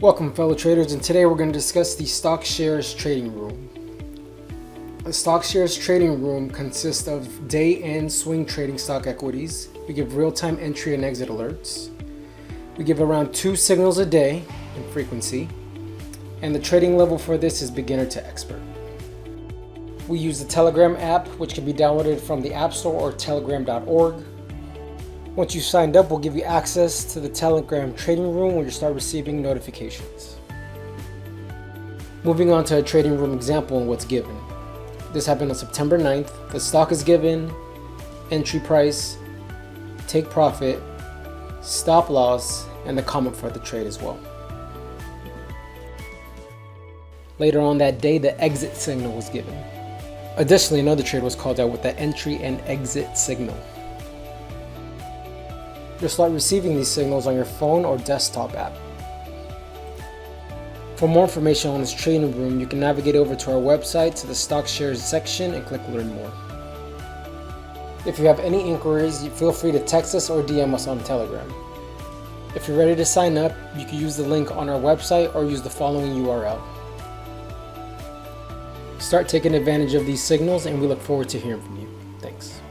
Welcome fellow traders, and today we're going to discuss the stock shares trading room. The stock shares trading room consists of day and swing trading stock equities. We give real-time entry and exit alerts. We give around 2 signals a day in frequency, and the trading level for this is beginner to expert. We use the Telegram app, which can be downloaded from the App Store or telegram.org. Once you've signed up, we'll give you access to the Telegram trading room when you start receiving notifications. Moving on to a trading room example and what's given. This happened on September 9th. The stock is given, entry price, take profit, stop loss, and the comment for the trade as well. Later on that day, the exit signal was given. Additionally, another trade was called out with the entry and exit signal. You'll start receiving these signals on your phone or desktop app. For more information on this trading room, you can navigate over to our website to the stock shares section and click learn more. If you have any inquiries, feel free to text us or DM us on Telegram. If you're ready to sign up, you can use the link on our website or use the following URL. Start taking advantage of these signals, and we look forward to hearing from you. Thanks.